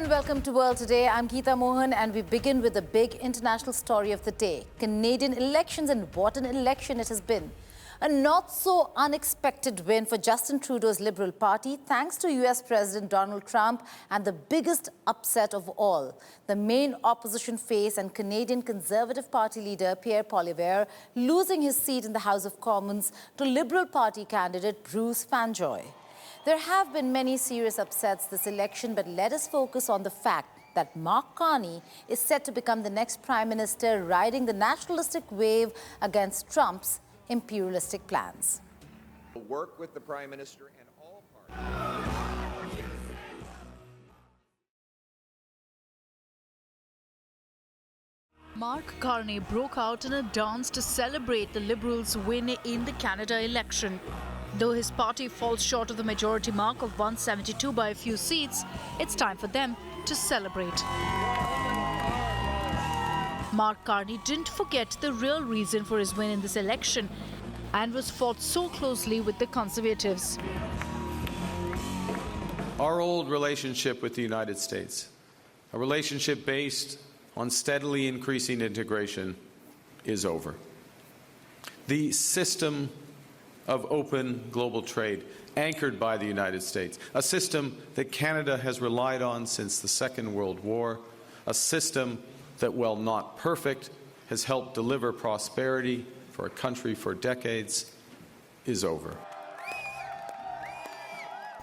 and welcome to World Today. I'm Geeta Mohan and we begin with the big international story of the day. Canadian elections, and what an election it has been. A not so unexpected win for Justin Trudeau's Liberal Party thanks to US President Donald Trump, and the biggest upset of all, the main opposition face and Canadian Conservative Party leader Pierre Poilievre losing his seat in the House of Commons to Liberal Party candidate Bruce Fanjoy. There have been many serious upsets this election, but let us focus on the fact that Mark Carney is set to become the next Prime Minister, riding the nationalistic wave against Trump's imperialistic plans. We'll work with the Prime Minister and all parties. Mark Carney broke out in a dance to celebrate the Liberals' win in the Canada election. Though his party falls short of the majority mark of 172 by a few seats, it's time for them to celebrate. Mark Carney didn't forget the real reason for his win in this election and was fought so closely with the Conservatives. Our old relationship with the United States, a relationship based on steadily increasing integration, is over. The system of open global trade, anchored by the United States, a system that Canada has relied on since the Second World War, a system that, while not perfect, has helped deliver prosperity for a country for decades, is over.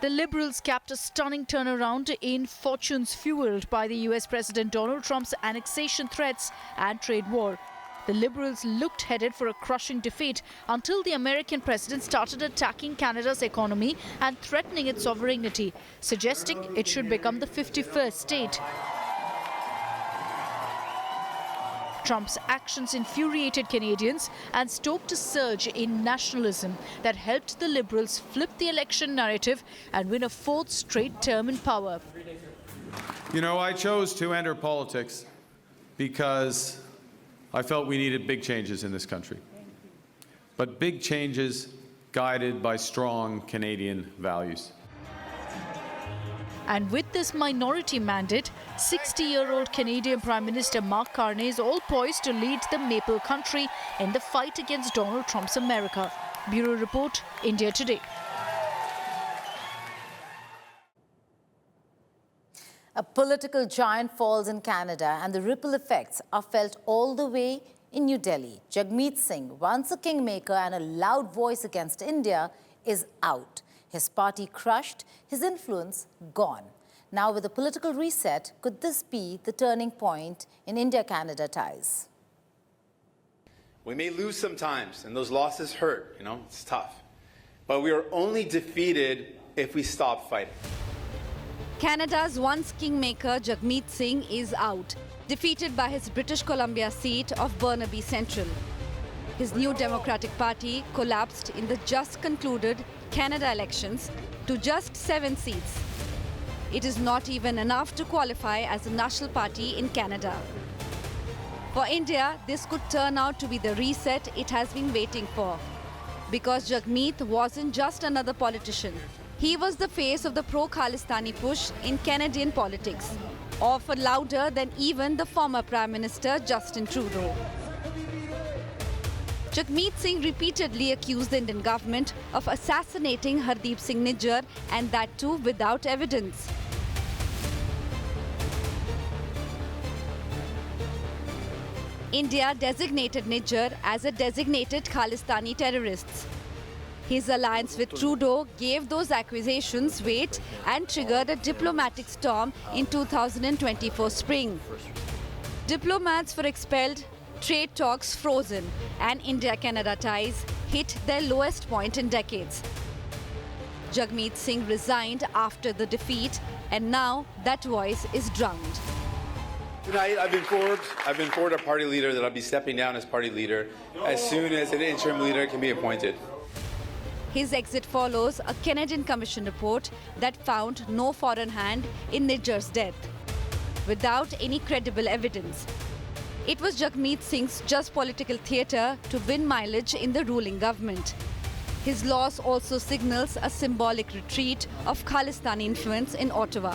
The Liberals capped a stunning turnaround in fortunes fueled by the US President Donald Trump's annexation threats and trade war. The Liberals looked headed for a crushing defeat until the American president started attacking Canada's economy and threatening its sovereignty, suggesting it should become the 51st state. Trump's actions infuriated Canadians and stoked a surge in nationalism that helped the Liberals flip the election narrative and win a fourth straight term in power. You know, I chose to enter politics because I felt we needed big changes in this country, but big changes guided by strong Canadian values. And with this minority mandate, 60-year-old Canadian Prime Minister Mark Carney is all poised to lead the Maple country in the fight against Donald Trump's America. Bureau Report, India Today. A political giant falls in Canada and the ripple effects are felt all the way in New Delhi. Jagmeet Singh, once a kingmaker and a loud voice against India, is out. His party crushed, his influence gone. Now with a political reset, could this be the turning point in India-Canada ties? We may lose sometimes, and those losses hurt, it's tough. But we are only defeated if we stop fighting. Canada's once kingmaker Jagmeet Singh is out, defeated by his British Columbia seat of Burnaby Central. His new Democratic Party collapsed in the just concluded Canada elections to just 7 seats. It is not even enough to qualify as a national party in Canada. For India, this could turn out to be the reset it has been waiting for. Because Jagmeet wasn't just another politician. He was the face of the pro-Khalistani push in Canadian politics, often louder than even the former Prime Minister Justin Trudeau. Jagmeet Singh repeatedly accused the Indian government of assassinating Hardeep Singh Nijjar, and that too without evidence. India designated Nijjar as a designated Khalistani terrorist. His alliance with Trudeau gave those accusations weight and triggered a diplomatic storm in 2024 spring. Diplomats were expelled, trade talks frozen, and India-Canada ties hit their lowest point in decades. Jagmeet Singh resigned after the defeat, and now that voice is drowned. Tonight, I've been informed a party leader that I'll be stepping down as party leader as soon as an interim leader can be appointed. His exit follows a Canadian Commission report that found no foreign hand in Nijjar's death, without any credible evidence. It was Jagmeet Singh's just political theatre to win mileage in the ruling government. His loss also signals a symbolic retreat of Khalistani influence in Ottawa.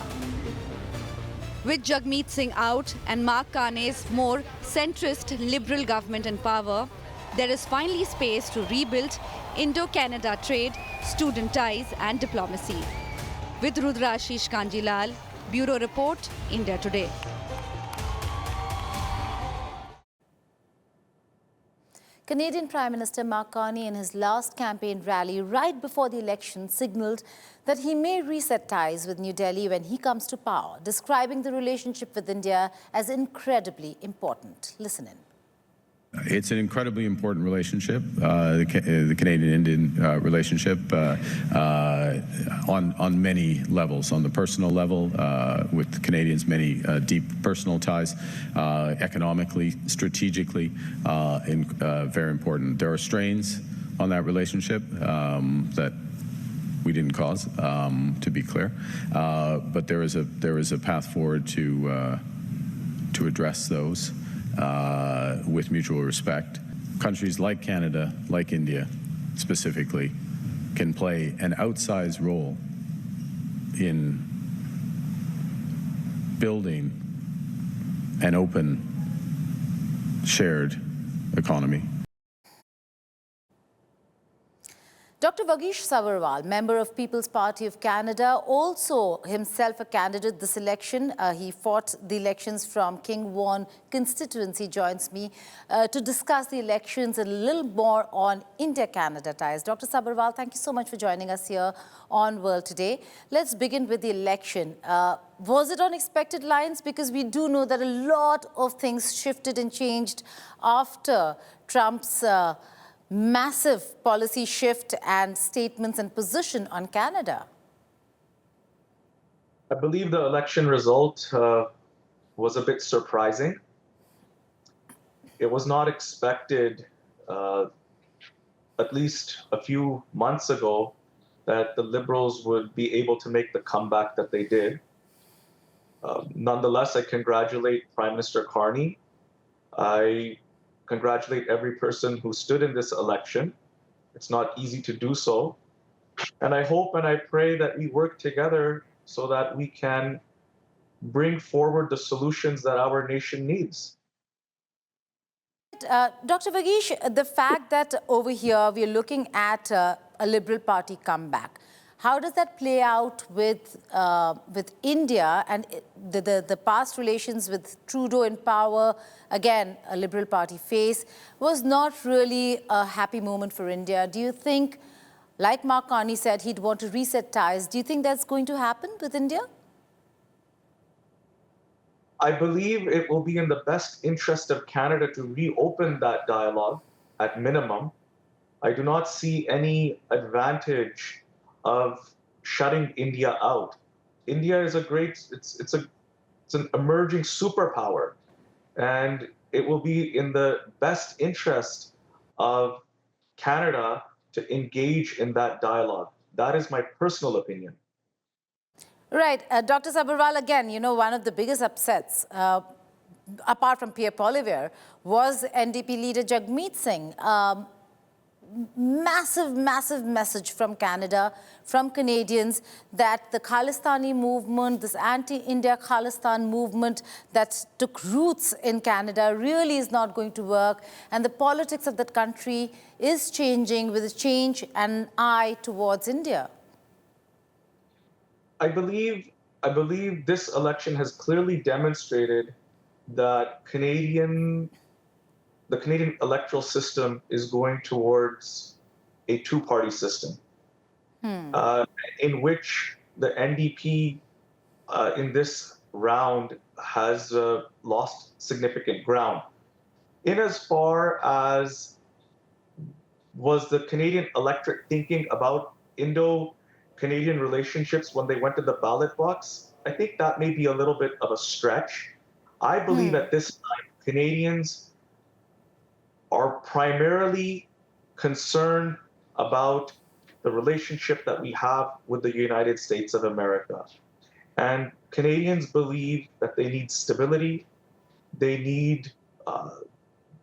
With Jagmeet Singh out and Mark Carney's more centrist liberal government in power, there is finally space to rebuild Indo-Canada trade, student ties and diplomacy. With Rudra Ashish Kanjilal, Bureau Report, India Today. Canadian Prime Minister Mark Carney in his last campaign rally right before the election signalled that he may reset ties with New Delhi when he comes to power, describing the relationship with India as incredibly important. Listen in. It's an incredibly important relationship, the Canadian-Indian relationship, on many levels. On the personal level, with Canadians, many deep personal ties, economically, strategically, very important. There are strains on that relationship that we didn't cause, to be clear, but there is a path forward to address those. With mutual respect. Countries like Canada, like India specifically, can play an outsized role in building an open, shared economy. Dr. Vagish Savarwal, member of People's Party of Canada, also himself a candidate this election. He fought the elections from King Vaughan constituency, joins me to discuss the elections and a little more on India-Canada ties. Dr. Savarwal, thank you so much for joining us here on World Today. Let's begin with the election. Was it on expected lines? Because we do know that a lot of things shifted and changed after Trump's massive policy shift and statements and position on Canada. I believe the election result was a bit surprising. It was not expected, at least a few months ago, that the Liberals would be able to make the comeback that they did. Nonetheless, I congratulate Prime Minister Carney. I congratulate every person who stood in this election. It's not easy to do so. And I hope and I pray that we work together so that we can bring forward the solutions that our nation needs. Dr. Vagish, the fact that over here we're looking at a Liberal Party comeback, how does that play out with India and the past relations with Trudeau in power? Again, a Liberal Party face was not really a happy moment for India. Do you think, like Mark Carney said, he'd want to reset ties? Do you think that's going to happen with India? I believe it will be in the best interest of Canada to reopen that dialogue at minimum. I do not see any advantage of shutting India out. India is it's an emerging superpower, and it will be in the best interest of Canada to engage in that dialogue. That is my personal opinion. Right. Dr. Sabarwal, again, you know, one of the biggest upsets, apart from Pierre Poilievre, was NDP leader Jagmeet Singh. Massive message from Canada, from Canadians, that the Khalistani movement, this anti-India Khalistan movement that took roots in Canada really is not going to work. And the politics of that country is changing with a change and eye towards India. I believe this election has clearly demonstrated that the Canadian electoral system is going towards a two-party system, in which the NDP in this round has lost significant ground. In as far as was the Canadian electorate thinking about Indo-Canadian relationships when they went to the ballot box, I think that may be a little bit of a stretch. I believe at this time, Canadians are primarily concerned about the relationship that we have with the United States of America. And Canadians believe that they need stability, they need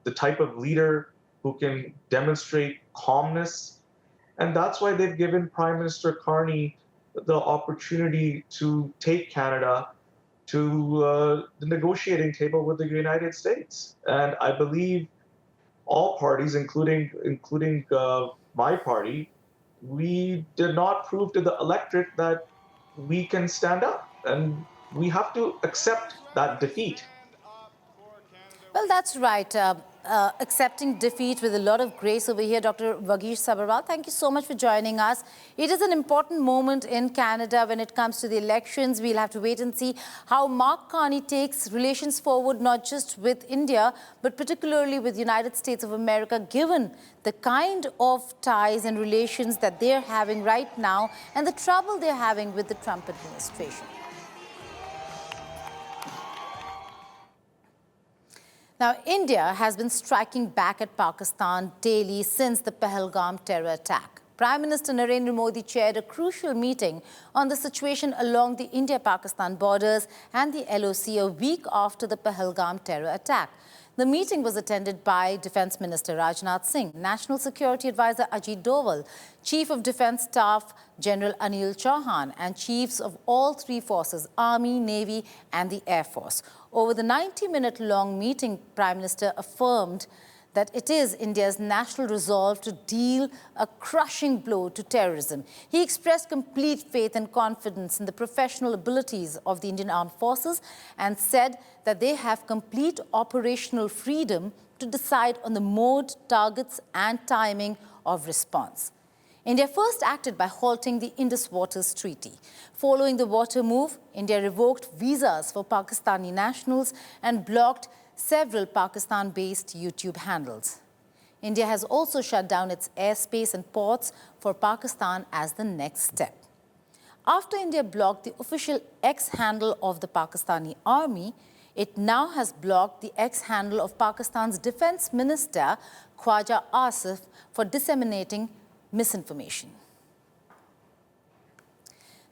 the type of leader who can demonstrate calmness. And that's why they've given Prime Minister Carney the opportunity to take Canada to the negotiating table with the United States. And I believe all parties, including my party, we did not prove to the electorate that we can stand up, and we have to accept that defeat. Well, that's right. Accepting defeat with a lot of grace over here, Dr. Vageesh Sabharwal. Thank you so much for joining us. It is an important moment in Canada when it comes to the elections. We'll have to wait and see how Mark Carney takes relations forward, not just with India, but particularly with the United States of America, given the kind of ties and relations that they're having right now and the trouble they're having with the Trump administration. Now, India has been striking back at Pakistan daily since the Pahalgam terror attack. Prime Minister Narendra Modi chaired a crucial meeting on the situation along the India-Pakistan borders and the LOC a week after the Pahalgam terror attack. The meeting was attended by Defence Minister Jagmeet Singh, National Security Advisor Ajit Doval, Chief of Defence Staff General Anil Chauhan, and chiefs of all three forces, Army, Navy and the Air Force. Over the 90-minute-long meeting, Prime Minister affirmed that it is India's national resolve to deal a crushing blow to terrorism. He expressed complete faith and confidence in the professional abilities of the Indian Armed Forces and said that they have complete operational freedom to decide on the mode, targets and timing of response. India first acted by halting the Indus Waters Treaty. Following the water move, India revoked visas for Pakistani nationals and blocked several Pakistan-based YouTube handles. India has also shut down its airspace and ports for Pakistan as the next step. After India blocked the official X handle of the Pakistani army, it now has blocked the X handle of Pakistan's Defence Minister Khwaja Asif for disseminating misinformation.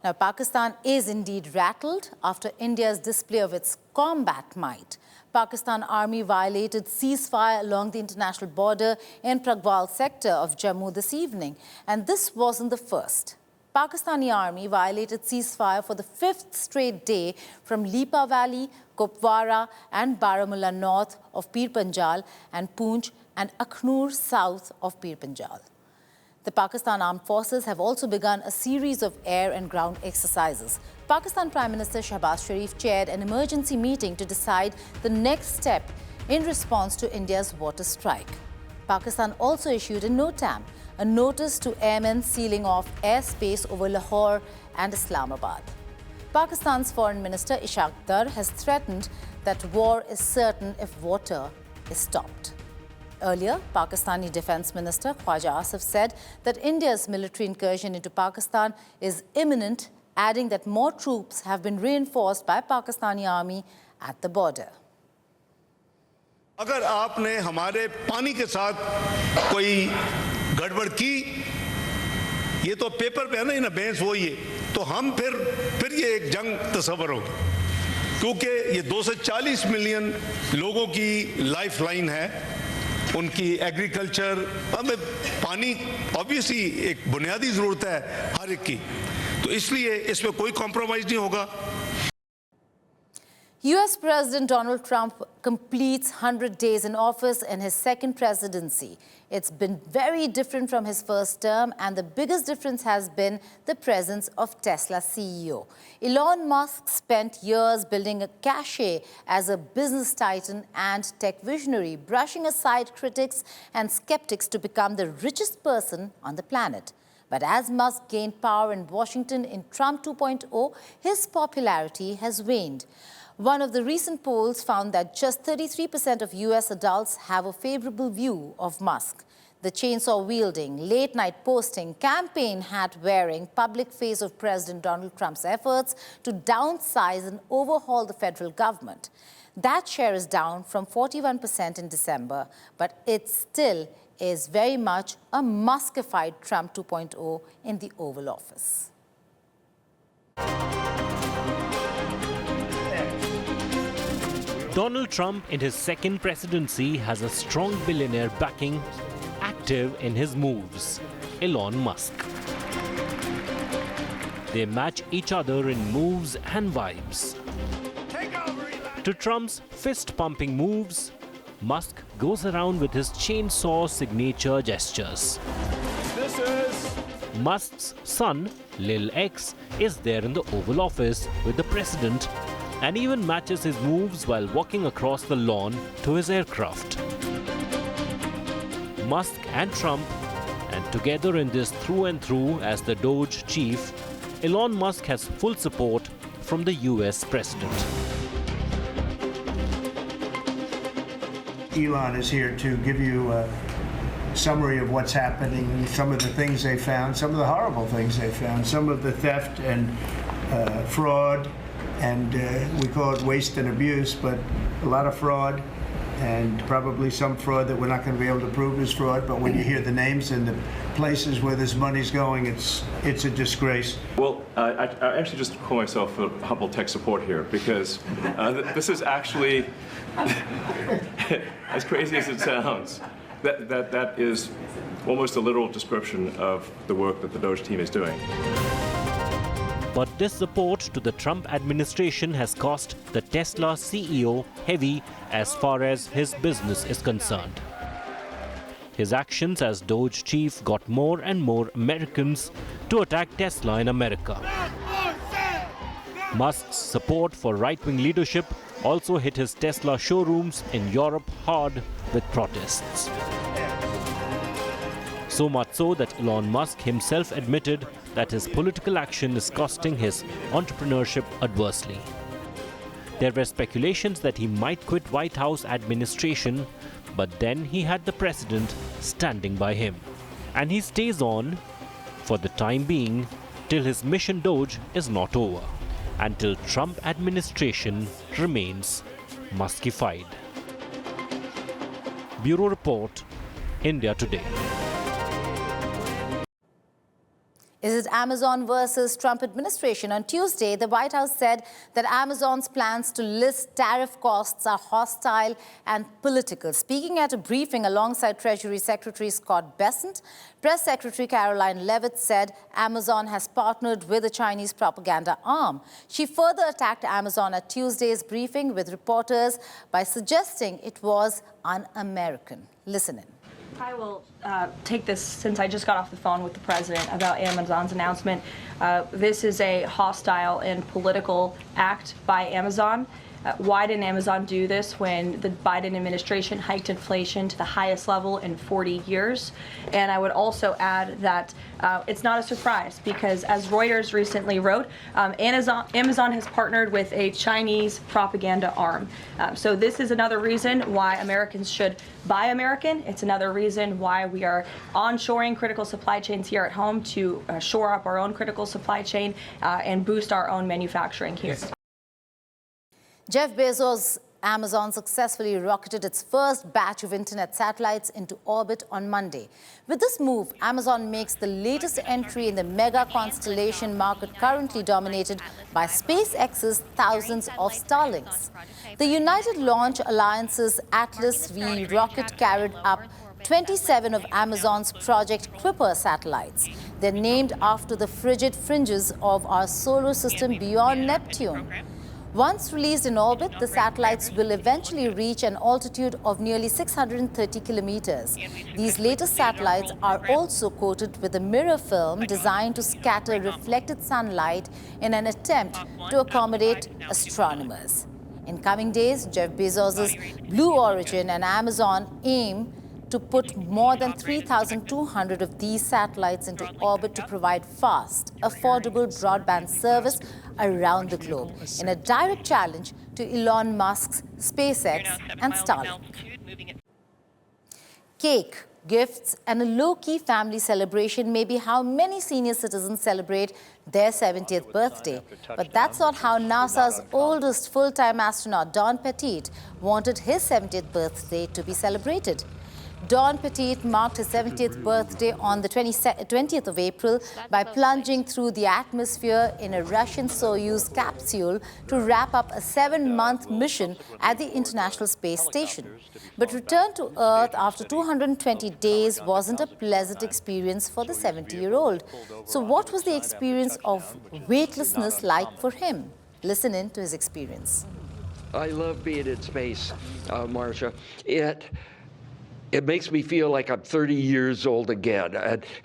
Now, Pakistan is indeed rattled after India's display of its combat might. Pakistan Army violated ceasefire along the international border in Pragwal sector of Jammu this evening. And this wasn't the first. Pakistani Army violated ceasefire for the fifth straight day from Lipa Valley, Kupwara and Baramulla north of Pir Panjal and Poonch and Akhnur south of Pir Panjal. The Pakistan Armed Forces have also begun a series of air and ground exercises. Pakistan Prime Minister Shahbaz Sharif chaired an emergency meeting to decide the next step in response to India's water strike. Pakistan also issued a NOTAM, a notice to airmen sealing off airspace over Lahore and Islamabad. Pakistan's Foreign Minister Ishaq Dar has threatened that war is certain if water is stopped. Earlier, Pakistani Defence Minister Khwaja Asif said that India's military incursion into Pakistan is imminent, adding that more troops have been reinforced by Pakistani army at the border. अगर आपने हमारे पानी के साथ कोई गड़बड़ की, ये तो पेपर पे है ना, ना बहस वही है, तो हम फिर ये एक जंग तस्वर होगी, क्योंकि ये 240 मिलियन लोगों की लाइफ लाइन है, उनकी एग्रीकल्चर, हमें पानी ऑब्वियसली एक बुनियादी ज़रूरत है हर एक की, तो इसलिए इसमें कोई कॉम्प्रोमाइज़ नहीं होगा. US President Donald Trump completes 100 days in office in his second presidency. It's been very different from his first term, and the biggest difference has been the presence of Tesla CEO. Elon Musk spent years building a cachet as a business titan and tech visionary, brushing aside critics and skeptics to become the richest person on the planet. But as Musk gained power in Washington in Trump 2.0, his popularity has waned. One of the recent polls found that just 33% of US adults have a favorable view of Musk. The chainsaw-wielding, late-night posting, campaign hat-wearing public face of President Donald Trump's efforts to downsize and overhaul the federal government. That share is down from 41% in December, but it still is very much a Muskified Trump 2.0 in the Oval Office. Donald Trump in his second presidency has a strong billionaire backing, active in his moves, Elon Musk. They match each other in moves and vibes. To Trump's fist-pumping moves, Musk goes around with his chainsaw signature gestures. Musk's son, Lil X, is there in the Oval Office with the president and even matches his moves while walking across the lawn to his aircraft. Musk and Trump, and together in this through and through as the Doge chief, Elon Musk has full support from the US president. Elon is here to give you a summary of what's happening, some of the things they found, some of the horrible things they found, some of the theft and fraud, and we call it waste and abuse, but a lot of fraud, and probably some fraud that we're not going to be able to prove is fraud, but when you hear the names and the places where this money's going, it's a disgrace. Well, I actually just call myself a humble tech support here because this is actually, as crazy as it sounds, that is almost a literal description of the work that the Doge team is doing. But this support to the Trump administration has cost the Tesla CEO heavy as far as his business is concerned. His actions as Doge chief got more and more Americans to attack Tesla in America. Musk's support for right-wing leadership also hit his Tesla showrooms in Europe hard with protests. So much so that Elon Musk himself admitted that his political action is costing his entrepreneurship adversely. There were speculations that he might quit White House administration, but then he had the president standing by him. And he stays on, for the time being, till his mission Doge is not over, until Trump administration remains Muskified. Bureau Report, India Today. Is it Amazon versus Trump administration? On Tuesday, the White House said that Amazon's plans to list tariff costs are hostile and political. Speaking at a briefing alongside Treasury Secretary Scott Bessent, Press Secretary Caroline Leavitt said Amazon has partnered with a Chinese propaganda arm. She further attacked Amazon at Tuesday's briefing with reporters by suggesting it was un-American. Listen in. I will take this since I just got off the phone with the president about Amazon's announcement. This is a hostile and political act by Amazon. Why didn't Amazon do this when the Biden administration hiked inflation to the highest level in 40 years? And I would also add that it's not a surprise because, as Reuters recently wrote, Amazon has partnered with a Chinese propaganda arm. So this is another reason why Americans should buy American. It's another reason why we are onshoring critical supply chains here at home to shore up our own critical supply chain and boost our own manufacturing here. Jeff Bezos' Amazon successfully rocketed its first batch of internet satellites into orbit on Monday. With this move, Amazon makes the latest entry in the mega constellation market currently dominated by SpaceX's thousands of Starlinks. The United Launch Alliance's Atlas V rocket carried up 27 of Amazon's Project Kuiper satellites. They're named after the frigid fringes of our solar system beyond Neptune. Once released in orbit, the satellites will eventually reach an altitude of nearly 630 kilometers. These latest satellites are also coated with a mirror film designed to scatter reflected sunlight in an attempt to accommodate astronomers. In coming days, Jeff Bezos' Blue Origin and Amazon aim to put more than 3,200 of these satellites into orbit to provide fast, affordable broadband service around the globe, in a direct challenge to Elon Musk's SpaceX and Starlink. Cake, gifts, and a low-key family celebration may be how many senior citizens celebrate their 70th birthday. But that's not how NASA's oldest full-time astronaut, Don Pettit, wanted his 70th birthday to be celebrated. Don Pettit marked his 70th birthday on the 20th of April by plunging through the atmosphere in a Russian Soyuz capsule to wrap up a 7-month mission at the International Space Station. But return to Earth after 220 days wasn't a pleasant experience for the 70-year-old. So what was the experience of weightlessness like for him? Listen in to his experience. I love being in space, Marcia. It makes me feel like I'm 30 years old again.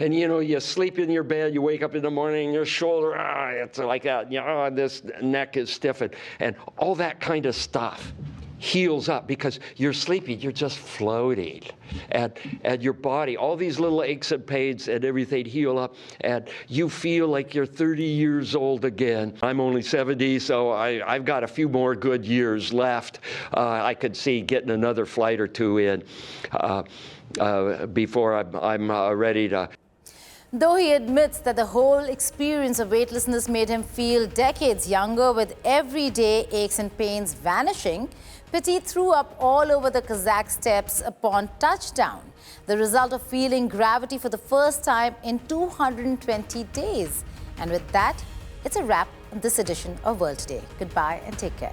And you know, you sleep in your bed, you wake up in the morning, and your shoulder, it's like that. You know, this neck is stiff, and all that kind of stuff heals up because you're sleeping, you're just floating. And your body, all these little aches and pains and everything heal up, and you feel like you're 30 years old again. I'm only 70, so I've got a few more good years left. I could see getting another flight or two in before I'm ready to. Though he admits that the whole experience of weightlessness made him feel decades younger, with everyday aches and pains vanishing, Pettit threw up all over the Kazakh steppes upon touchdown, the result of feeling gravity for the first time in 220 days. And with that, it's a wrap on this edition of World Today. Goodbye and take care.